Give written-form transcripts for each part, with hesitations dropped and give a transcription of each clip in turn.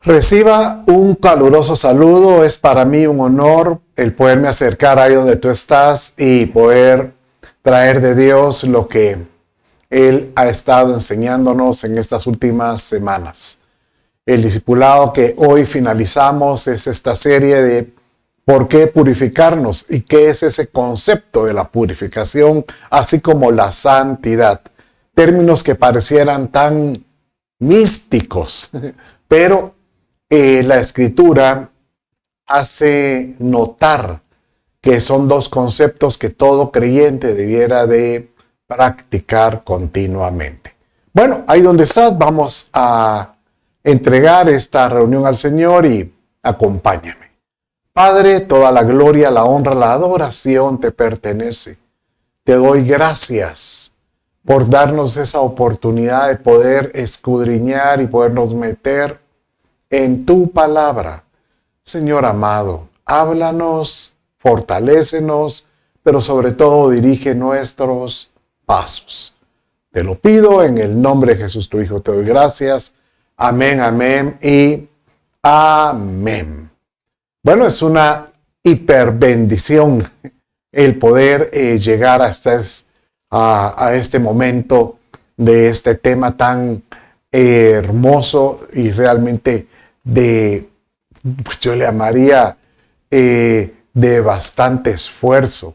Reciba un caluroso saludo. Es para mí un honor el poderme acercar ahí donde tú estás y poder traer de Dios lo que Él ha estado enseñándonos en estas últimas semanas. El discipulado que hoy finalizamos es esta serie de ¿por qué purificarnos? ¿Y qué es ese concepto de la purificación? Así como la santidad. Términos que parecieran tan místicos, pero la Escritura hace notar que son dos conceptos que todo creyente debiera de practicar continuamente. Bueno, ahí donde estás, vamos a entregar esta reunión al Señor y acompáñame. Padre, toda la gloria, la honra, la adoración te pertenece. Te doy gracias por darnos esa oportunidad de poder escudriñar y podernos meter en tu palabra. Señor amado, háblanos, fortalécenos, pero sobre todo dirige nuestros pasos. Te lo pido en el nombre de Jesús, tu Hijo. Te doy gracias. Amén, amén y amén. Bueno, es una hiperbendición el poder llegar a este momento de este tema tan hermoso y realmente pues yo le llamaría de bastante esfuerzo.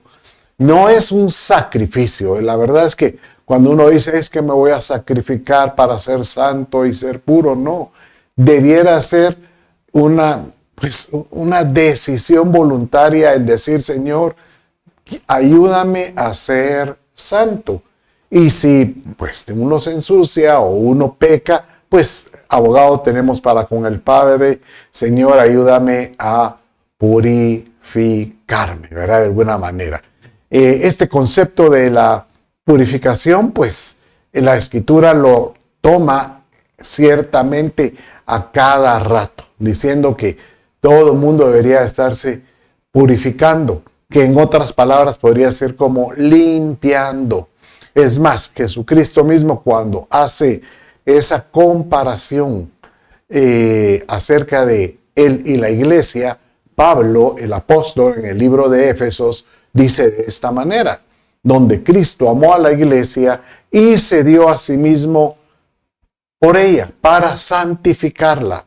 No es un sacrificio. La verdad es que cuando uno dice es que me voy a sacrificar para ser santo y ser puro, no. Debiera ser una decisión voluntaria el decir, Señor, ayúdame a ser santo. Y si pues uno se ensucia o uno peca, pues abogado tenemos para con el Padre. Señor, ayúdame a purificarme, ¿verdad? De alguna manera. Este concepto de la purificación, pues la Escritura lo toma ciertamente a cada rato, diciendo que todo el mundo debería estarse purificando, que en otras palabras podría ser como limpiando. Es más, Jesucristo mismo cuando hace esa comparación acerca de él y la iglesia, Pablo, el apóstol, en el libro de Éfesos, dice de esta manera, donde Cristo amó a la iglesia y se dio a sí mismo por ella, para santificarla,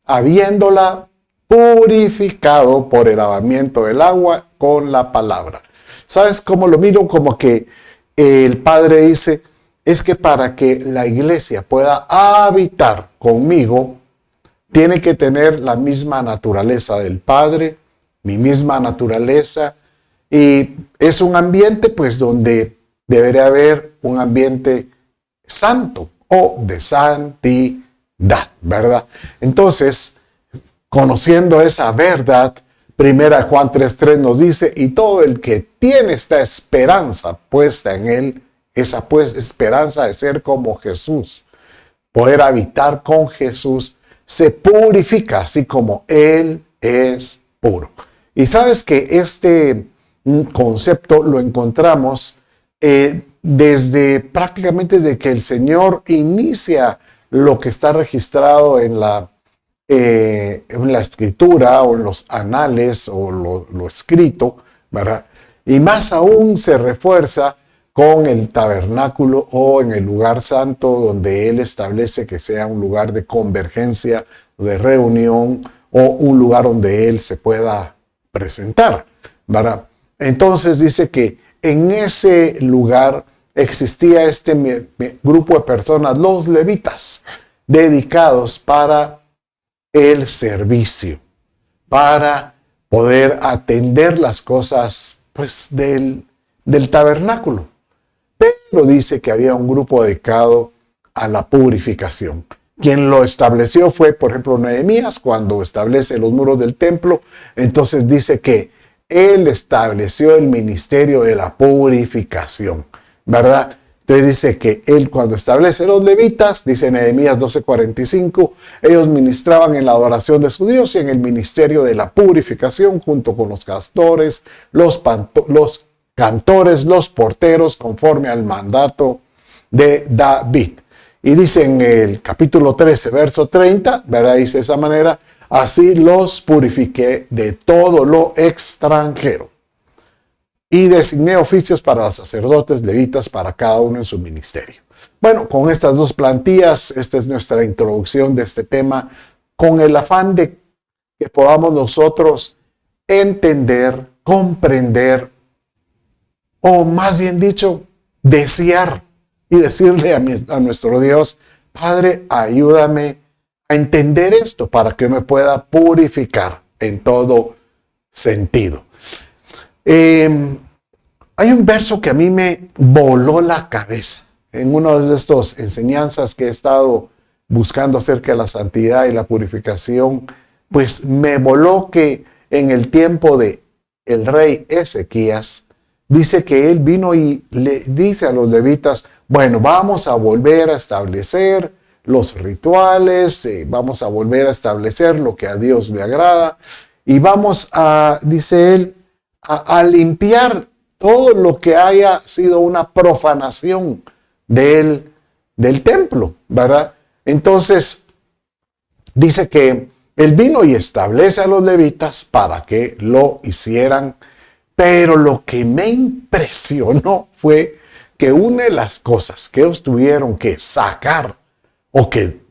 habiéndola purificado por el lavamiento del agua con la palabra. ¿Sabes cómo lo miro? Como que el Padre dice, es que para que la iglesia pueda habitar conmigo, tiene que tener la misma naturaleza del Padre, mi misma naturaleza, y es un ambiente pues donde debería haber un ambiente santo o de santidad, ¿verdad? Entonces, conociendo esa verdad, 1 Juan 3:3 nos dice, y todo el que tiene esta esperanza puesta en él, esa pues esperanza de ser como Jesús, poder habitar con Jesús, se purifica así como Él es puro. Y sabes que este concepto lo encontramos prácticamente desde que el Señor inicia lo que está registrado en la Escritura o en los anales o lo escrito, ¿verdad? Y más aún se refuerza con el tabernáculo o en el lugar santo donde Él establece que sea un lugar de convergencia, de reunión o un lugar donde Él se pueda presentar, ¿verdad? Entonces dice que en ese lugar existía este grupo de personas, los levitas, dedicados para el servicio, para poder atender las cosas pues del tabernáculo. Pero dice que había un grupo dedicado a la purificación. Quien lo estableció fue, por ejemplo, Nehemías, cuando establece los muros del templo. Entonces dice que él estableció el ministerio de la purificación, ¿verdad? Entonces dice que él cuando establece los levitas, dice Nehemías 12:45, ellos ministraban en la adoración de su Dios y en el ministerio de la purificación junto con los cantores, los cantores, los porteros, conforme al mandato de David. Y dice en el capítulo 13, verso 30, ¿verdad? Dice de esa manera, así los purifiqué de todo lo extranjero. Y designé oficios para los sacerdotes levitas para cada uno en su ministerio. Bueno, con estas dos plantillas, esta es nuestra introducción de este tema, con el afán de que podamos nosotros entender, comprender, o más bien dicho, desear y decirle a nuestro Dios, Padre, ayúdame a entender esto para que me pueda purificar en todo sentido. Hay un verso que a mí me voló la cabeza en una de estas enseñanzas que he estado buscando acerca de la santidad y la purificación, pues me voló que en el tiempo de el rey Ezequías, dice que él vino y le dice a los levitas, bueno, vamos a volver a establecer los rituales, vamos a volver a establecer lo que a Dios le agrada y vamos a, dice él, a limpiar todo lo que haya sido una profanación del templo, ¿verdad? Entonces, dice que él vino y establece a los levitas para que lo hicieran, pero lo que me impresionó fue que una de las cosas que ellos tuvieron que sacar o que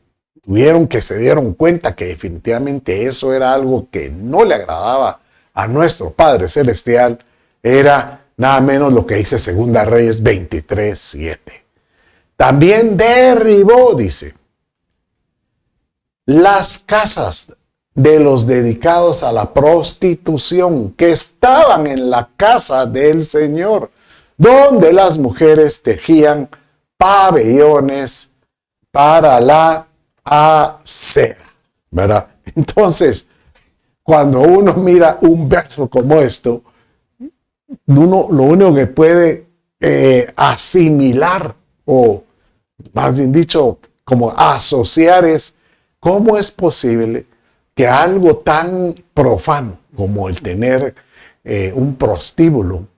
tuvieron que se dieron cuenta que definitivamente eso era algo que no le agradaba a nuestro Padre Celestial, era nada menos lo que dice Segunda Reyes 23:7. También derribó, dice, las casas de los dedicados a la prostitución que estaban en la casa del Señor, donde las mujeres tejían pabellones para la acera, ¿verdad? Entonces, cuando uno mira un verso como esto, uno lo único que puede asimilar, o más bien dicho, como asociar es cómo es posible que algo tan profano como el tener un prostíbulo,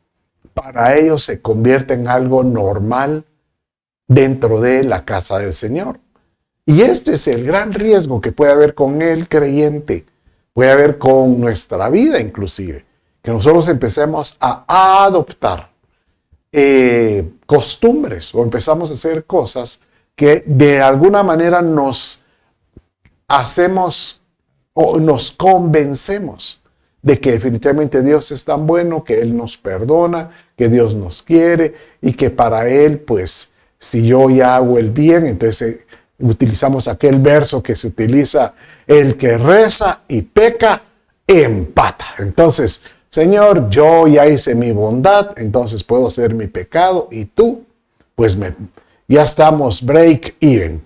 para ellos se convierte en algo normal dentro de la casa del Señor. Y este es el gran riesgo que puede haber con el creyente, puede haber con nuestra vida inclusive, que nosotros empecemos a adoptar costumbres o empezamos a hacer cosas que de alguna manera nos hacemos o nos convencemos de que definitivamente Dios es tan bueno, que Él nos perdona, que Dios nos quiere y que para Él, pues, si yo ya hago el bien, entonces utilizamos aquel verso que se utiliza, el que reza y peca, empata. Entonces, Señor, yo ya hice mi bondad, entonces puedo hacer mi pecado y tú, pues, ya estamos break even.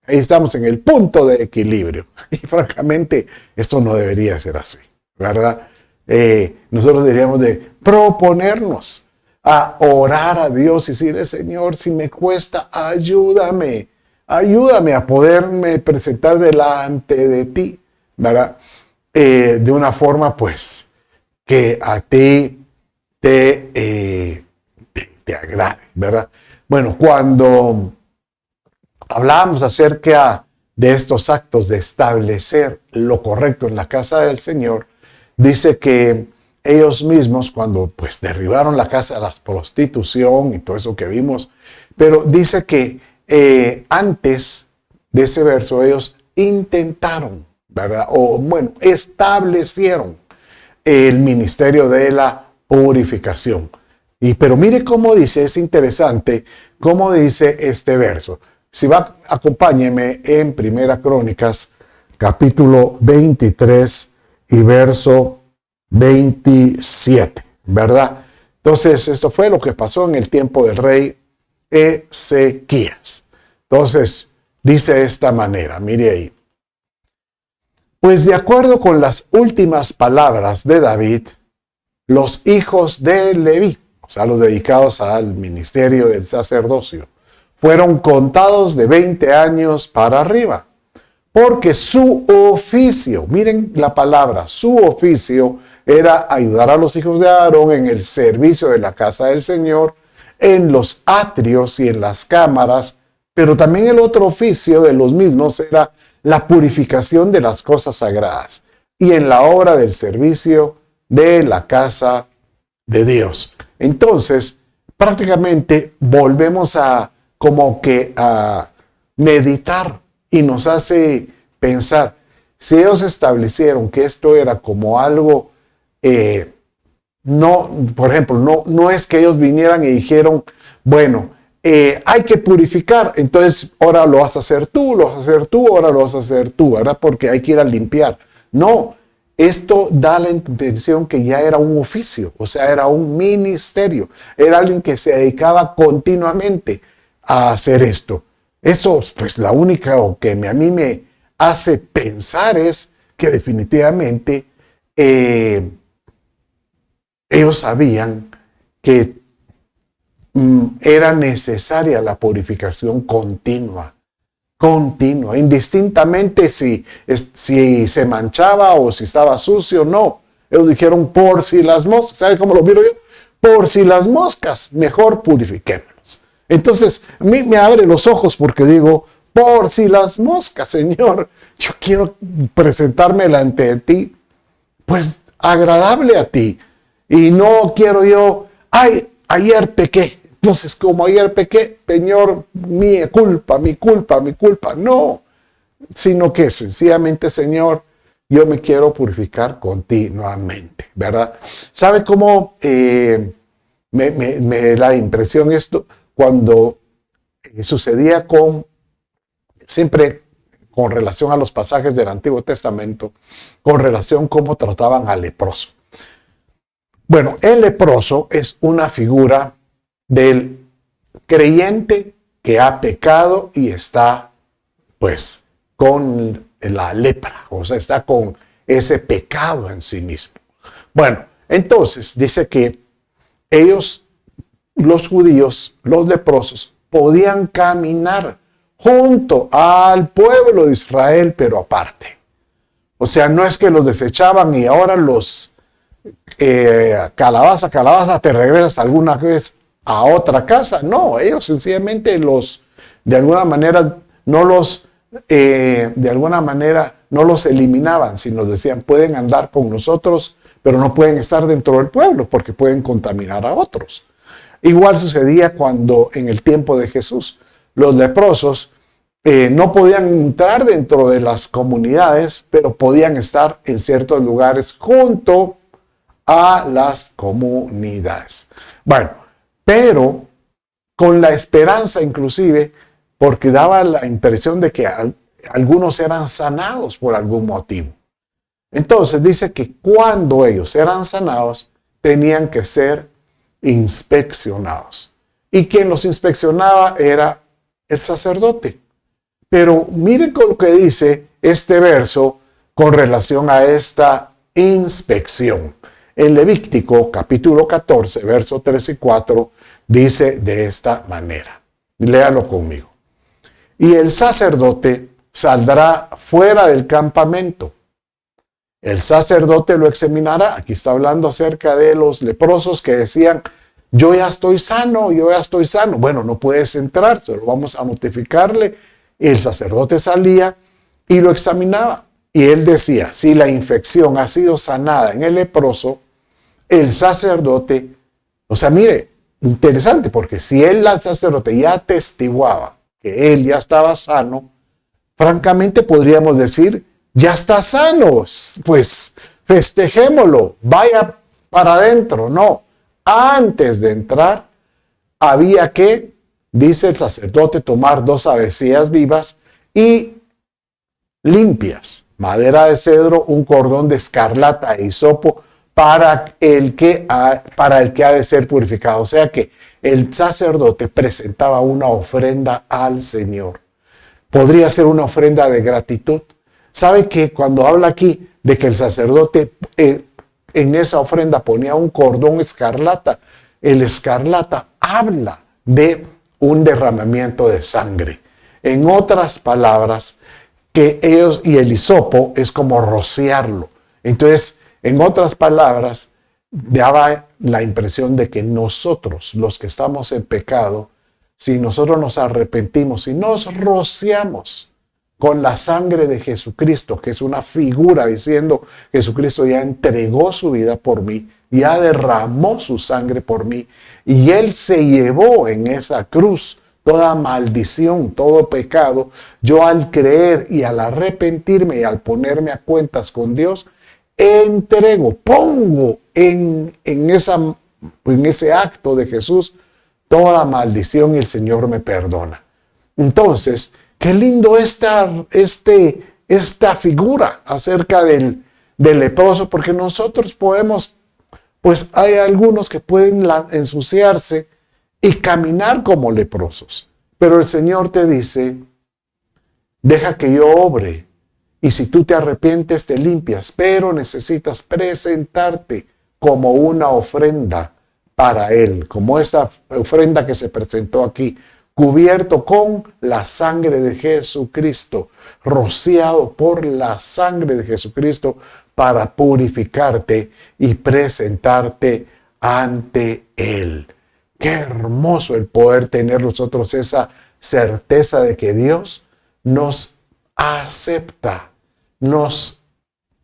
Ahí estamos en el punto de equilibrio. Y francamente, esto no debería ser así, ¿verdad? Nosotros deberíamos de proponernos a orar a Dios y decirle, Señor, si me cuesta, ayúdame a poderme presentar delante de ti, ¿verdad? De una forma, pues, que a ti te agrade, ¿verdad? Bueno, cuando hablábamos acerca de estos actos de establecer lo correcto en la casa del Señor, dice que ellos mismos, cuando pues derribaron la casa de la prostitución y todo eso que vimos, pero dice que antes de ese verso ellos intentaron, ¿verdad? O bueno, establecieron el ministerio de la purificación. Pero mire cómo dice, es interesante cómo dice este verso. Si va, acompáñeme en Primera Crónicas, capítulo 23 y verso 27, ¿verdad? Entonces, esto fue lo que pasó en el tiempo del rey Ezequías. Entonces, dice de esta manera, mire ahí. Pues de acuerdo con las últimas palabras de David, los hijos de Leví, o sea, los dedicados al ministerio del sacerdocio, fueron contados de 20 años para arriba, porque su oficio, miren la palabra, su oficio era ayudar a los hijos de Aarón en el servicio de la casa del Señor, en los atrios y en las cámaras Pero también el otro oficio de los mismos era la purificación de las cosas sagradas y en la obra del servicio de la casa de Dios. Entonces, prácticamente volvemos a como que a meditar y nos hace pensar, si ellos establecieron que esto era como algo, no, por ejemplo, no es que ellos vinieran y dijeron, bueno, hay que purificar, entonces ahora lo vas a hacer tú, lo vas a hacer tú, ahora lo vas a hacer tú, ¿verdad? Porque hay que ir a limpiar. No, esto da la impresión que ya era un oficio, o sea, era un ministerio, era alguien que se dedicaba continuamente a hacer esto. Eso, pues la única que a mí me hace pensar es que definitivamente ellos sabían que era necesaria la purificación continua, indistintamente si se manchaba o si estaba sucio, no. Ellos dijeron, por si las moscas, ¿sabe cómo lo miro yo? Por si las moscas, mejor purifiquémonos. Entonces, a mí me abre los ojos porque digo, por si las moscas, Señor, yo quiero presentarme delante de ti, pues agradable a ti. Y no quiero yo, ay, ayer pequé. Entonces, como ayer pequé, Señor, mi culpa. No, sino que sencillamente, Señor, yo me quiero purificar continuamente, ¿verdad? ¿Sabe cómo me da impresión esto? Cuando sucedía siempre con relación a los pasajes del Antiguo Testamento, con relación a cómo trataban al leproso. Bueno, el leproso es una figura del creyente que ha pecado y está, pues, con la lepra, o sea, está con ese pecado en sí mismo. Bueno, entonces dice que ellos, los judíos, los leprosos, podían caminar junto al pueblo de Israel, pero aparte. O sea, no es que los desechaban y ahora los calabaza, te regresas alguna vez a otra casa. No, ellos sencillamente de alguna manera no los eliminaban, sino decían, pueden andar con nosotros, pero no pueden estar dentro del pueblo porque pueden contaminar a otros. Igual sucedía cuando en el tiempo de Jesús, los leprosos no podían entrar dentro de las comunidades, pero podían estar en ciertos lugares junto a las comunidades. Bueno, pero con la esperanza inclusive, porque daba la impresión de que algunos eran sanados por algún motivo. Entonces dice que cuando ellos eran sanados, tenían que ser inspeccionados. Y quien los inspeccionaba era el sacerdote. Pero miren con lo que dice este verso con relación a esta inspección. En Levítico capítulo 14, versos 3 y 4, dice de esta manera. Léalo conmigo. Y el sacerdote saldrá fuera del campamento. El sacerdote lo examinará. Aquí está hablando acerca de los leprosos que decían, yo ya estoy sano. Bueno, no puedes entrar, solo vamos a notificarle. Y el sacerdote salía y lo examinaba. Y él decía, si la infección ha sido sanada en el leproso, el sacerdote, o sea, mire, interesante, porque si el sacerdote ya atestiguaba que él ya estaba sano, francamente podríamos decir, ya está sano, pues festejémoslo, vaya para adentro. No, antes de entrar había que, dice el sacerdote, tomar 2 avecillas vivas y limpias, madera de cedro, un cordón de escarlata e hisopo para el que ha de ser purificado. O sea que el sacerdote presentaba una ofrenda al Señor. Podría ser una ofrenda de gratitud. ¿Sabe que cuando habla aquí de que el sacerdote en esa ofrenda ponía un cordón escarlata, el escarlata habla de un derramamiento de sangre? En otras palabras, que ellos, y el hisopo es como rociarlo. Entonces, en otras palabras, daba la impresión de que nosotros, los que estamos en pecado, si nosotros nos arrepentimos, si nos rociamos con la sangre de Jesucristo, que es una figura diciendo Jesucristo ya entregó su vida por mí, ya derramó su sangre por mí, y Él se llevó en esa cruz toda maldición, todo pecado. Yo al creer y al arrepentirme y al ponerme a cuentas con Dios, pongo en ese acto de Jesús toda maldición y el Señor me perdona. Entonces, qué lindo esta figura acerca del leproso, porque nosotros podemos, pues hay algunos que pueden ensuciarse y caminar como leprosos. Pero el Señor te dice, deja que yo obre. Y si tú te arrepientes, te limpias, pero necesitas presentarte como una ofrenda para Él, como esta ofrenda que se presentó aquí, cubierto con la sangre de Jesucristo, rociado por la sangre de Jesucristo para purificarte y presentarte ante Él. Qué hermoso el poder tener nosotros esa certeza de que Dios nos acepta, nos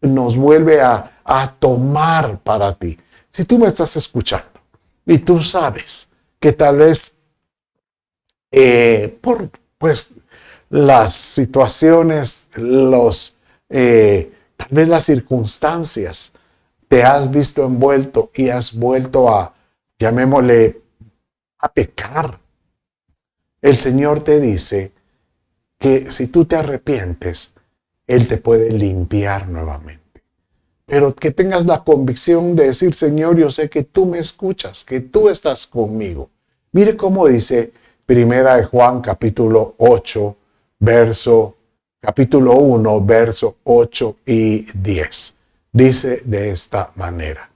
vuelve a tomar para ti. Si tú me estás escuchando y tú sabes que tal vez por las situaciones, tal vez las circunstancias, te has visto envuelto y has vuelto a, llamémosle, a pecar. El Señor te dice que si tú te arrepientes, Él te puede limpiar nuevamente. Pero que tengas la convicción de decir, Señor, yo sé que tú me escuchas, que tú estás conmigo. Mire cómo dice Primera de Juan, capítulo 1, verso 8 y 10. Dice de esta manera: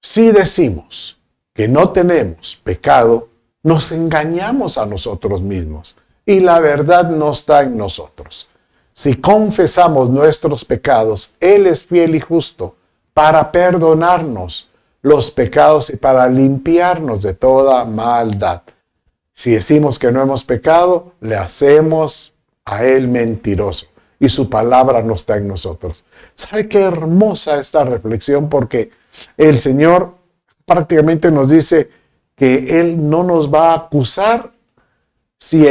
si decimos que no tenemos pecado, nos engañamos a nosotros mismos y la verdad no está en nosotros. Si confesamos nuestros pecados, Él es fiel y justo para perdonarnos los pecados y para limpiarnos de toda maldad. Si decimos que no hemos pecado, le hacemos a Él mentiroso y su palabra no está en nosotros. ¿Sabe qué hermosa esta reflexión? Porque el Señor prácticamente nos dice que Él no nos va a acusar si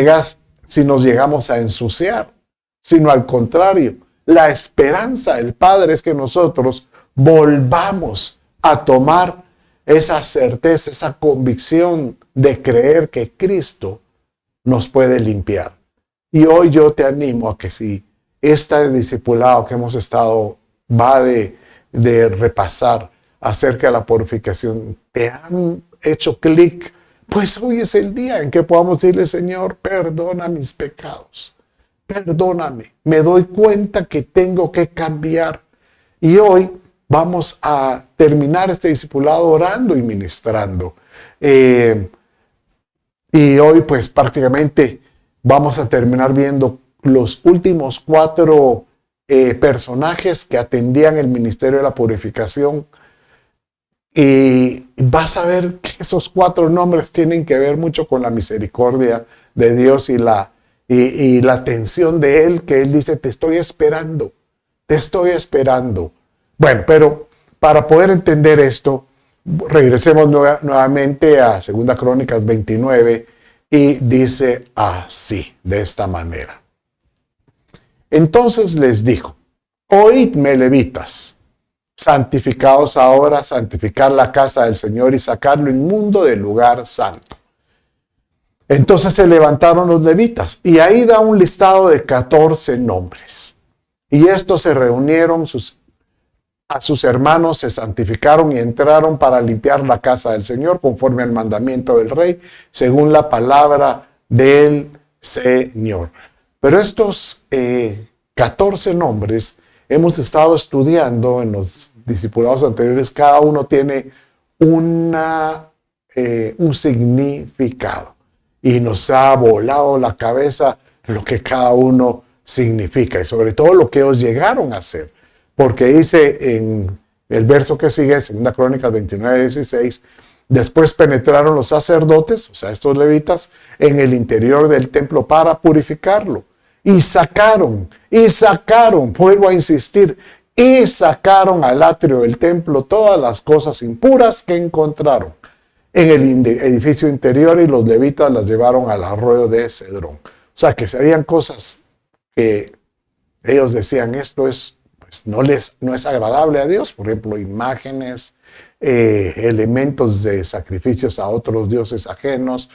nos llegamos a ensuciar, sino al contrario, la esperanza del Padre es que nosotros volvamos a tomar esa certeza, esa convicción de creer que Cristo nos puede limpiar. Y hoy yo te animo a que si este discipulado que hemos estado va de repasar acerca de la purificación, te han hecho clic, pues hoy es el día en que podamos decirle, Señor, perdona mis pecados. Perdóname, me doy cuenta que tengo que cambiar. Y hoy vamos a terminar este discipulado orando y ministrando. Y hoy pues prácticamente vamos a terminar viendo los últimos 4 personajes que atendían el ministerio de la purificación. Y vas a ver que esos 4 nombres tienen que ver mucho con la misericordia de Dios y la atención de Él, que Él dice, te estoy esperando. Bueno, pero para poder entender esto, regresemos nuevamente a 2 Crónicas 29 y dice así, de esta manera. Entonces les dijo, oídme, levitas, santificaos ahora, santificar la casa del Señor y sacar lo inmundo del lugar santo. Entonces se levantaron los levitas y ahí da un listado de 14 nombres. Y estos se reunieron a sus hermanos, se santificaron y entraron para limpiar la casa del Señor conforme al mandamiento del rey, según la palabra del Señor. Pero estos 14 nombres hemos estado estudiando en los discipulados anteriores. Cada uno tiene un significado. Y nos ha volado la cabeza lo que cada uno significa y sobre todo lo que ellos llegaron a hacer. Porque dice en el verso que sigue, 2 Crónicas 29, 16, Después penetraron los sacerdotes, o sea, estos levitas, en el interior del templo para purificarlo. Y sacaron, vuelvo a insistir, y sacaron al atrio del templo todas las cosas impuras que encontraron en el edificio interior, y los levitas las llevaron al arroyo de Cedrón. O sea, que se habían cosas que ellos decían, esto es, pues, no es agradable a Dios. Por ejemplo, imágenes, elementos de sacrificios a otros dioses ajenos.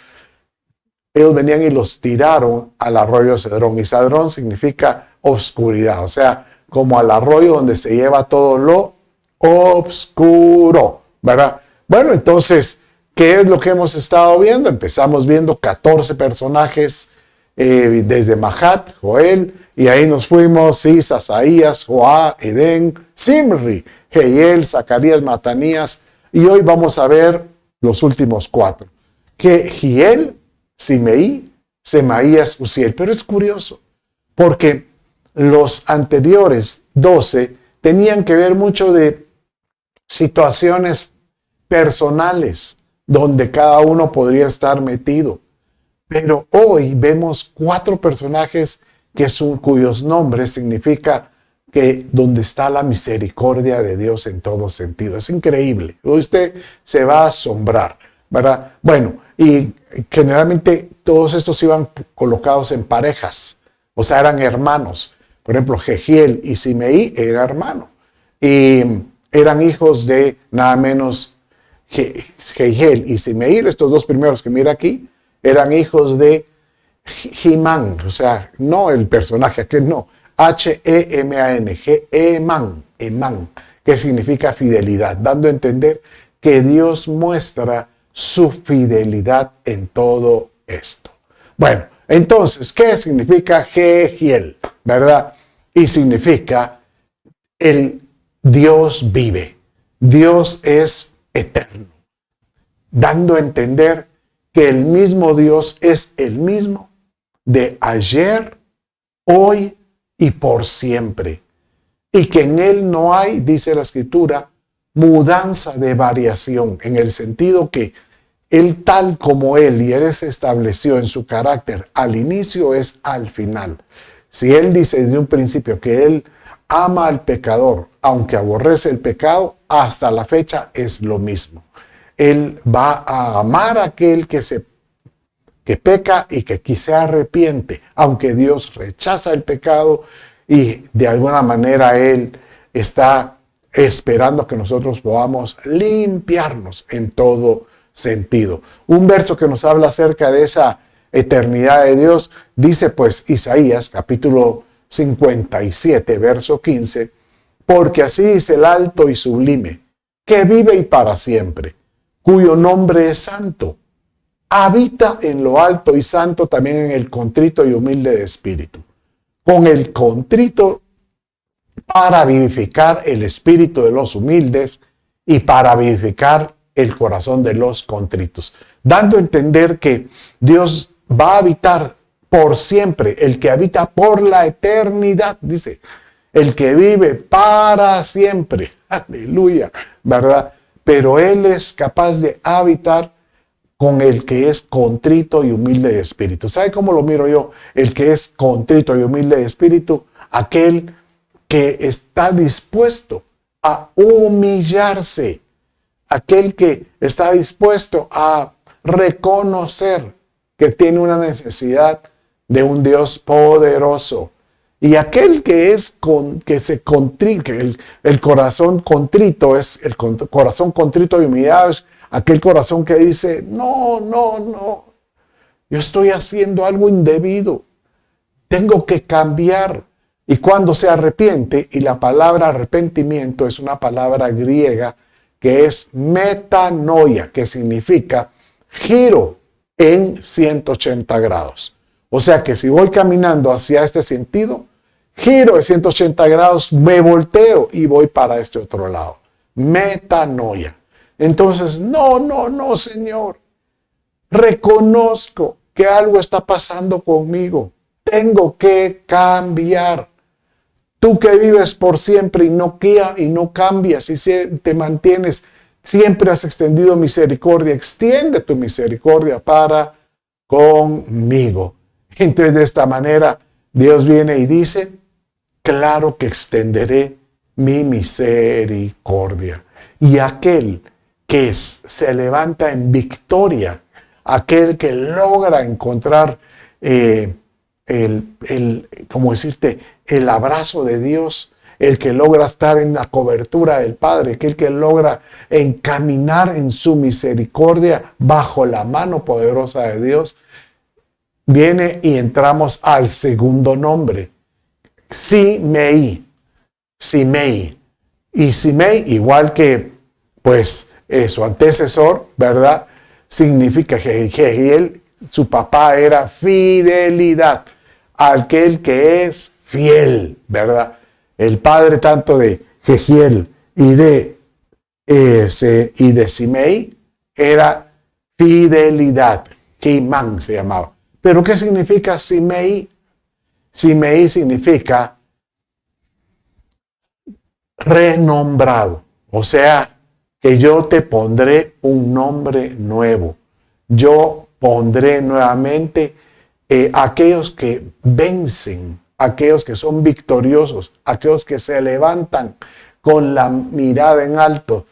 Ellos venían y los tiraron al arroyo de Cedrón. Y Cedrón significa oscuridad, o sea, como al arroyo donde se lleva todo lo oscuro, ¿verdad? Bueno, entonces, ¿qué es lo que hemos estado viendo? Empezamos viendo 14 personajes, desde Mahat, Joel, y ahí nos fuimos, Cis, Asaías, Joá, Edén, Simri, Jehiel, Zacarías, Matanías, y hoy vamos a ver los últimos 4, que Jehiel, Simeí, Semaías, Uziel. Pero es curioso, porque los anteriores 12 tenían que ver mucho de situaciones personales, donde cada uno podría estar metido. Pero hoy vemos 4 personajes cuyos nombres significa que donde está la misericordia de Dios en todo sentido. Es increíble. Usted se va a asombrar, ¿verdad? Bueno, y generalmente todos estos iban colocados en parejas, o sea, eran hermanos. Por ejemplo, Jehiel y Simeí era hermano, y eran hijos de nada menos Jehiel y Simeí, estos 2 primeros que mira aquí, eran hijos de Hemán, o sea, no el personaje, aquel no, H-E-M-A-N, Emán, que significa fidelidad, dando a entender que Dios muestra su fidelidad en todo esto. Bueno, entonces, ¿qué significa Jehiel? ¿Verdad? Y significa el Dios vive. Dios es eterno, dando a entender que el mismo Dios es el mismo de ayer, hoy y por siempre. Y que en Él no hay, dice la Escritura, mudanza de variación, en el sentido que Él tal como Él y Él se estableció en su carácter al inicio es al final. Si Él dice desde un principio que Él ama al pecador, aunque aborrece el pecado, hasta la fecha es lo mismo. Él va a amar a aquel que peca y que se arrepiente, aunque Dios rechaza el pecado y de alguna manera Él está esperando que nosotros podamos limpiarnos en todo sentido. Un verso que nos habla acerca de esa eternidad de Dios, dice pues Isaías capítulo 57, verso 15, porque así dice el alto y sublime, que vive y para siempre, cuyo nombre es santo, habita en lo alto y santo también en el contrito y humilde de espíritu, con el contrito para vivificar el espíritu de los humildes y para vivificar el corazón de los contritos, dando a entender que Dios va a habitar por siempre, el que habita por la eternidad, dice, el que vive para siempre, aleluya, ¿verdad? Pero Él es capaz de habitar con el que es contrito y humilde de espíritu. ¿Sabe cómo lo miro yo? El que es contrito y humilde de espíritu, aquel que está dispuesto a humillarse, aquel que está dispuesto a reconocer que tiene una necesidad de un Dios poderoso. Y aquel que el corazón contrito es el corazón contrito y humillado, es aquel corazón que dice, no, yo estoy haciendo algo indebido, tengo que cambiar. Y cuando se arrepiente, y la palabra arrepentimiento es una palabra griega que es metanoia, que significa giro en 180 grados. O sea que si voy caminando hacia este sentido, giro de 180 grados, me volteo y voy para este otro lado. Metanoia. Entonces, no, Señor. Reconozco que algo está pasando conmigo. Tengo que cambiar. Tú que vives por siempre y no cambias y te mantienes siempre has extendido misericordia, extiende tu misericordia para conmigo. Entonces, de esta manera, Dios viene y dice, claro que extenderé mi misericordia. Y aquel que se levanta en victoria, aquel que logra encontrar como decirte, el abrazo de Dios, el que logra estar en la cobertura del Padre, aquel que logra encaminar en su misericordia bajo la mano poderosa de Dios, viene y entramos al segundo nombre, Simei. Simei. Y Simei, igual que pues su antecesor, ¿verdad? Significa que Jehiel, su papá era fidelidad, aquel que es fiel, ¿verdad? El padre tanto de Jehiel y de Simei era fidelidad. Heimán se llamaba. ¿Pero qué significa Simei? Simei significa renombrado. O sea, que yo te pondré un nombre nuevo. Yo pondré nuevamente aquellos que vencen, aquellos que son victoriosos, aquellos que se levantan con la mirada en alto,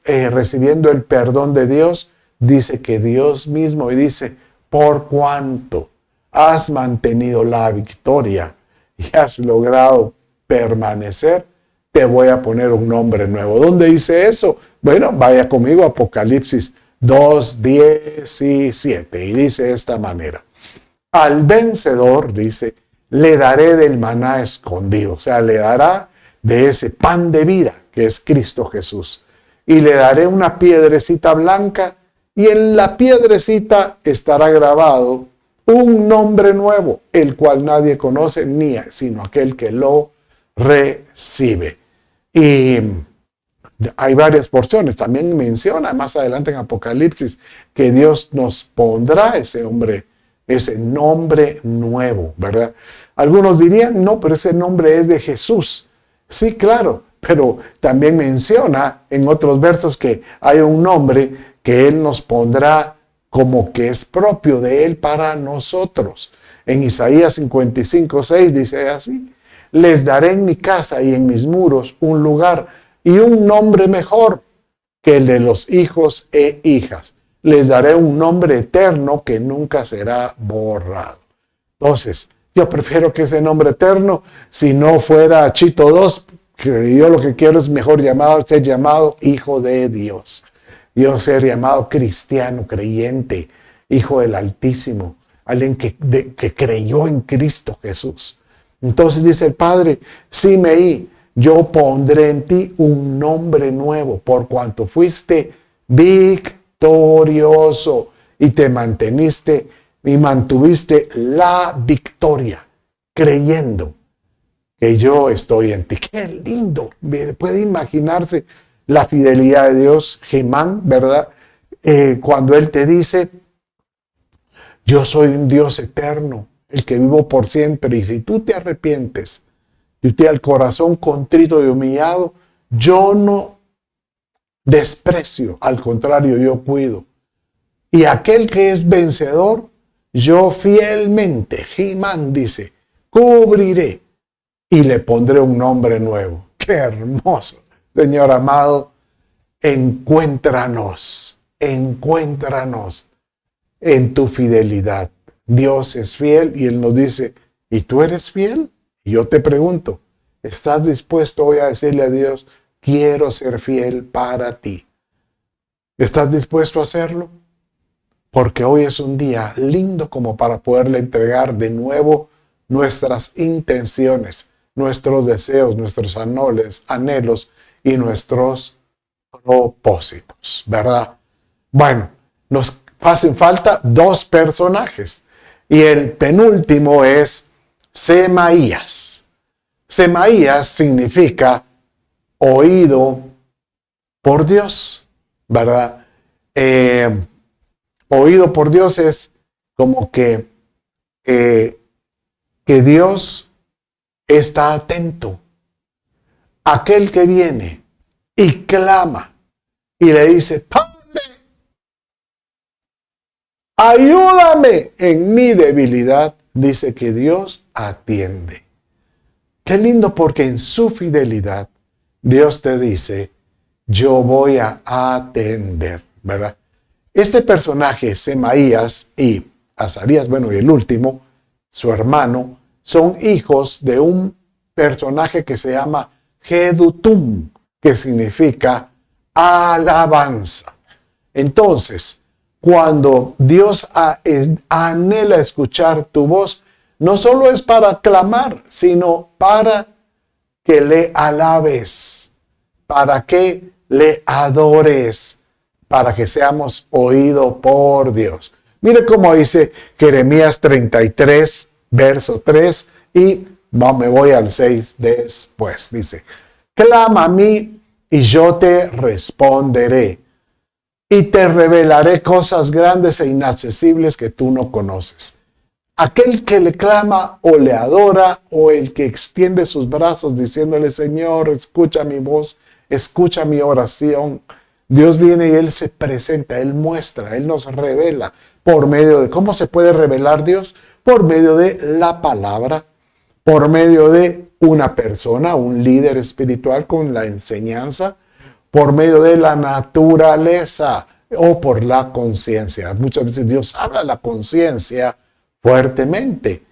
recibiendo el perdón de Dios. Dice que Dios mismo, y dice, por cuanto has mantenido la victoria y has logrado permanecer, te voy a poner un nombre nuevo. ¿Dónde dice eso? Bueno, vaya conmigo a Apocalipsis 2:17 y dice de esta manera: al vencedor, dice, le daré del maná escondido, o sea, le dará de ese pan de vida que es Cristo Jesús, y le daré una piedrecita blanca, y en la piedrecita estará grabado un nombre nuevo, el cual nadie conoce ni sino aquel que lo recibe. Y hay varias porciones. También menciona más adelante en Apocalipsis que Dios nos pondrá ese nombre nuevo, ¿verdad? Algunos dirían, no, pero ese nombre es de Jesús. Sí, claro, pero también menciona en otros versos que hay un nombre que Él nos pondrá como que es propio de Él para nosotros. En Isaías 55:6 dice así: les daré en mi casa y en mis muros un lugar y un nombre mejor que el de los hijos e hijas. Les daré un nombre eterno que nunca será borrado. Entonces, yo prefiero que ese nombre eterno, si no fuera Chito 2, que yo lo que quiero es mejor ser llamado Hijo de Dios. Yo ser llamado cristiano, creyente, Hijo del Altísimo, alguien que creyó en Cristo Jesús. Entonces dice el Padre, Simei, yo pondré en ti un nombre nuevo, por cuanto fuiste victorioso y te mantuviste la victoria, creyendo que yo estoy en ti. ¡Qué lindo! Puede imaginarse la fidelidad de Dios, Heimán, ¿verdad? Cuando Él te dice, yo soy un Dios eterno, el que vivo por siempre, y si tú te arrepientes, y te al corazón contrito y humillado, yo no desprecio, al contrario, yo cuido. Y aquel que es vencedor, yo fielmente, Heimán dice, cubriré y le pondré un nombre nuevo. ¡Qué hermoso! Señor amado, encuéntranos en tu fidelidad. Dios es fiel y Él nos dice, ¿y tú eres fiel? Y yo te pregunto, ¿estás dispuesto hoy a decirle a Dios, quiero ser fiel para ti? ¿Estás dispuesto a hacerlo? Porque hoy es un día lindo como para poderle entregar de nuevo nuestras intenciones, nuestros deseos, nuestros anhelos y nuestros propósitos, ¿verdad? Bueno, nos hacen falta 2 personajes y el penúltimo es Semaías. Semaías significa oído por Dios, ¿verdad? Oído por Dios es como que Dios está atento. Aquel que viene y clama y le dice, Padre, ayúdame en mi debilidad, dice que Dios atiende. Qué lindo, porque en su fidelidad Dios te dice, yo voy a atender, ¿verdad? Este personaje, Semaías y Azarías, bueno, y el último, su hermano, son hijos de un personaje que se llama Jedutum, que significa alabanza. Entonces, cuando Dios anhela escuchar tu voz, no solo es para clamar, sino para que le alabes, para que le adores, para que seamos oídos por Dios. Mire cómo dice Jeremías 33, verso 3, y me voy al 6 después. Dice, clama a mí y yo te responderé, y te revelaré cosas grandes e inaccesibles que tú no conoces. Aquel que le clama o le adora, o el que extiende sus brazos diciéndole, Señor, escucha mi voz, escucha mi oración. Dios viene y Él se presenta, Él muestra, Él nos revela por medio de, ¿cómo se puede revelar Dios? Por medio de la palabra, por medio de una persona, un líder espiritual con la enseñanza, por medio de la naturaleza o por la conciencia. Muchas veces Dios habla a la conciencia fuertemente.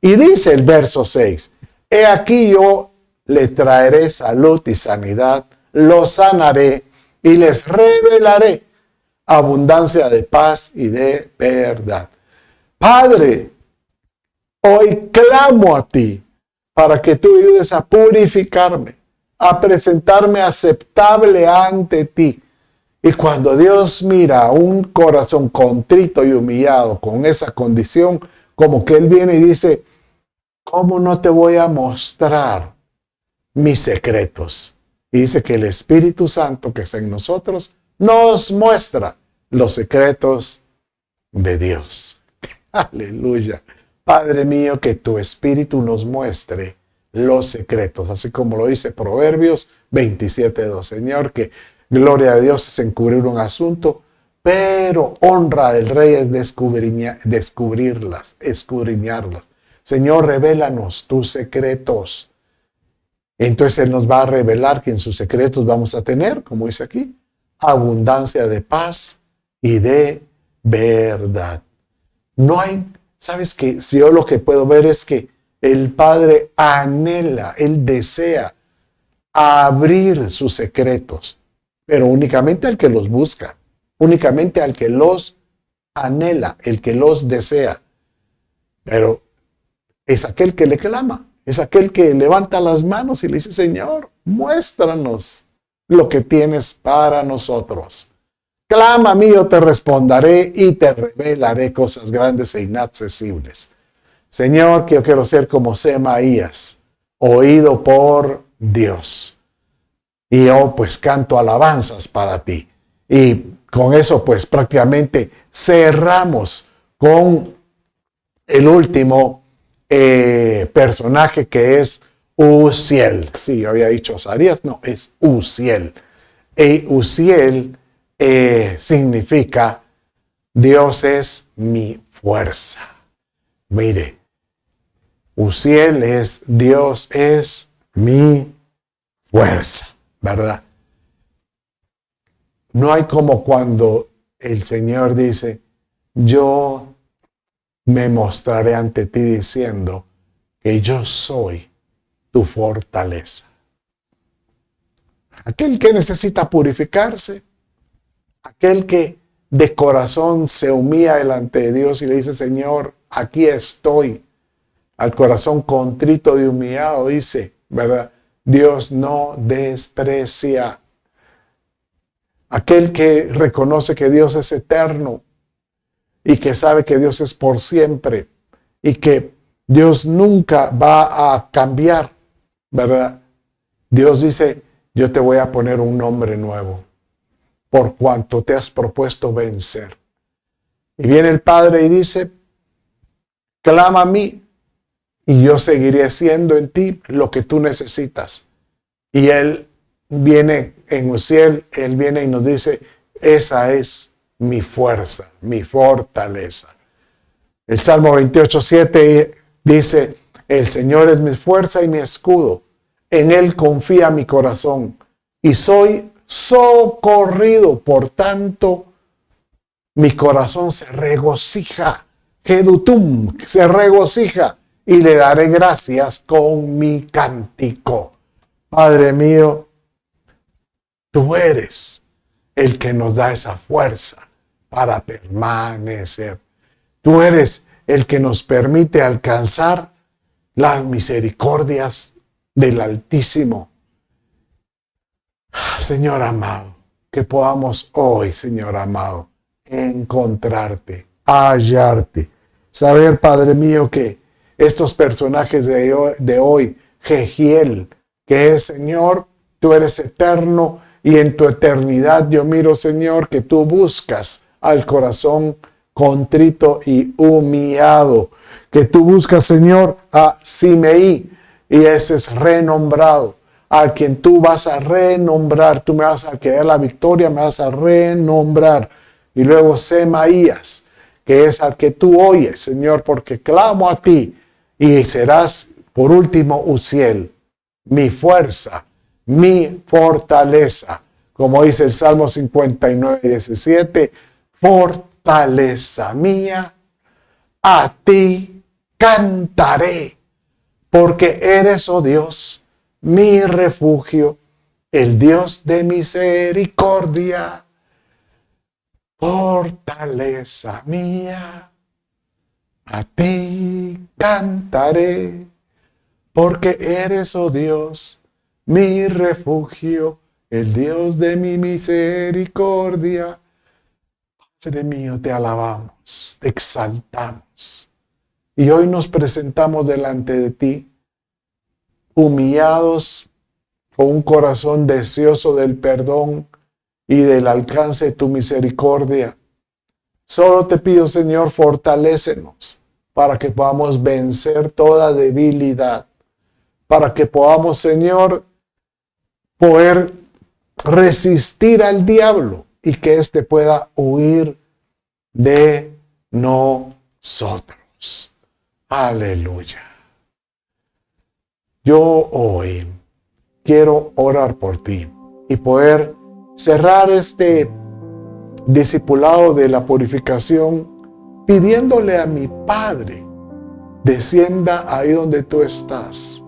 Y dice el verso 6, he aquí yo le traeré salud y sanidad, lo sanaré y les revelaré abundancia de paz y de verdad. Padre, hoy clamo a ti para que tú ayudes a purificarme, a presentarme aceptable ante ti. Y cuando Dios mira un corazón contrito y humillado con esa condición, como que Él viene y dice, ¿cómo no te voy a mostrar mis secretos? Y dice que el Espíritu Santo que está en nosotros nos muestra los secretos de Dios. Aleluya. Padre mío, que tu Espíritu nos muestre los secretos, así como lo dice Proverbios 27:2. Señor, que gloria a Dios es encubrir un asunto, pero honra del rey es escudriñarlas. Señor, revélanos tus secretos. Entonces Él nos va a revelar que en sus secretos vamos a tener, como dice aquí, abundancia de paz y de verdad. No hay, ¿sabes qué? Si yo lo que puedo ver es que el Padre anhela, Él desea abrir sus secretos, pero únicamente al que los busca, únicamente al que los anhela, el que los desea. Pero es aquel que le clama, es aquel que levanta las manos y le dice, Señor, muéstranos lo que tienes para nosotros. Clama a mí, yo te responderé y te revelaré cosas grandes e inaccesibles. Señor, que yo quiero ser como Semaías, oído por Dios. Y yo pues canto alabanzas para ti. Y con eso pues prácticamente cerramos con el último personaje, que es Uziel. Sí, yo había dicho Azarías, no, es Uziel. Y Uziel significa Dios es mi fuerza. Mire, Uziel es Dios es mi fuerza, ¿verdad? No hay como cuando el Señor dice, yo me mostraré ante ti diciendo que yo soy tu fortaleza. Aquel que necesita purificarse, aquel que de corazón se humilla delante de Dios y le dice, Señor, aquí estoy. Al corazón contrito y humillado dice, ¿verdad? Dios no desprecia. Aquel que reconoce que Dios es eterno y que sabe que Dios es por siempre y que Dios nunca va a cambiar, ¿verdad? Dios dice, yo te voy a poner un nombre nuevo por cuanto te has propuesto vencer. Y viene el Padre y dice, clama a mí y yo seguiré haciendo en ti lo que tú necesitas. Y Él viene en Uziel, Él viene y nos dice, esa es mi fuerza, mi fortaleza. El Salmo 28:7 dice, el Señor es mi fuerza y mi escudo, en Él confía mi corazón y soy socorrido, por tanto mi corazón se regocija, Jedutum, se regocija y le daré gracias con mi cántico. Padre mío, tú eres el que nos da esa fuerza para permanecer. Tú eres el que nos permite alcanzar las misericordias del Altísimo. Señor amado, que podamos hoy, Señor amado, encontrarte, hallarte. Saber, Padre mío, que estos personajes de hoy, Jehiel, que es, Señor, tú eres eterno y en tu eternidad yo miro, Señor, que tú buscas al corazón contrito y humillado, que tú buscas, Señor, a Simeí, y ese es renombrado, a quien tú vas a renombrar, tú me vas a quedar la victoria, me vas a renombrar. Y luego Semaías, que es al que tú oyes, Señor, porque clamo a ti, y serás, por último, Uziel, mi fuerza, mi fortaleza, como dice el Salmo 59:17, fortaleza mía, a ti cantaré, porque eres, oh Dios, mi refugio, el Dios de misericordia, fortaleza mía, a ti cantaré, porque eres, oh Dios, mi refugio, el Dios de mi misericordia. Padre mío, te alabamos, te exaltamos. Y hoy nos presentamos delante de ti, humillados, con un corazón deseoso del perdón y del alcance de tu misericordia. Solo te pido, Señor, fortalécenos para que podamos vencer toda debilidad, para que podamos, Señor, poder resistir al diablo y que éste pueda huir de nosotros. Aleluya. Yo hoy quiero orar por ti y poder cerrar este discipulado de la purificación pidiéndole a mi Padre descienda ahí donde tú estás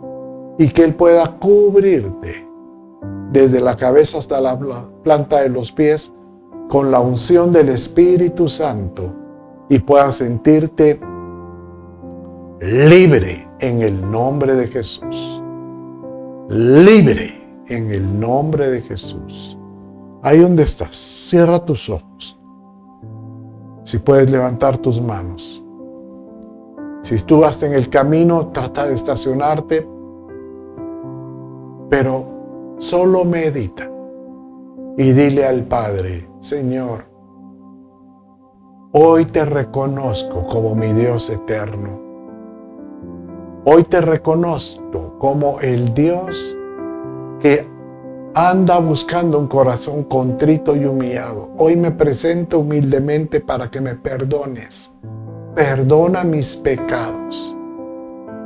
y que Él pueda cubrirte desde la cabeza hasta la planta de los pies con la unción del Espíritu Santo y puedas sentirte libre en el nombre de Jesús. Libre en el nombre de Jesús. Ahí donde estás, cierra tus ojos. Si puedes levantar tus manos. Si tú vas en el camino, trata de estacionarte, pero solo medita y dile al Padre, Señor, hoy te reconozco como mi Dios eterno. Hoy te reconozco como el Dios que anda buscando un corazón contrito y humillado. Hoy me presento humildemente para que me perdones. Perdona mis pecados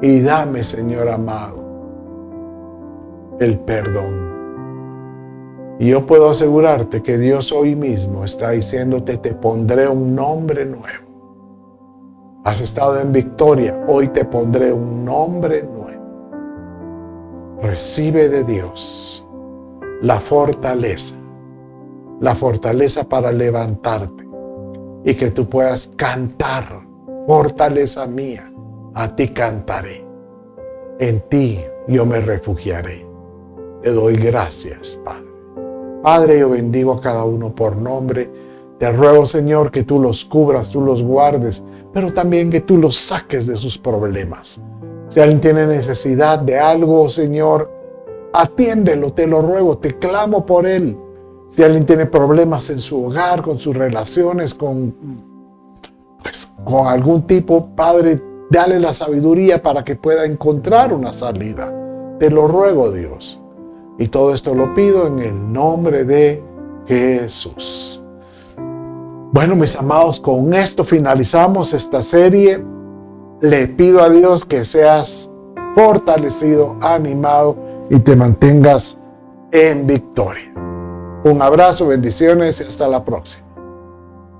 y dame, Señor amado, el perdón. Y yo puedo asegurarte que Dios hoy mismo está diciéndote, te pondré un nombre nuevo. Has estado en victoria, hoy te pondré un nombre nuevo. Recibe de Dios la fortaleza para levantarte y que tú puedas cantar, fortaleza mía, a ti cantaré, en ti yo me refugiaré. Te doy gracias, Padre. Padre, yo bendigo a cada uno por nombre. Te ruego, Señor, que tú los cubras, tú los guardes, pero también que tú los saques de sus problemas. Si alguien tiene necesidad de algo, Señor, atiéndelo, te lo ruego, te clamo por él. Si alguien tiene problemas en su hogar, con sus relaciones, con algún tipo, Padre, dale la sabiduría para que pueda encontrar una salida. Te lo ruego, Dios. Y todo esto lo pido en el nombre de Jesús. Bueno, mis amados, con esto finalizamos esta serie. Le pido a Dios que seas fortalecido, animado y te mantengas en victoria. Un abrazo, bendiciones y hasta la próxima.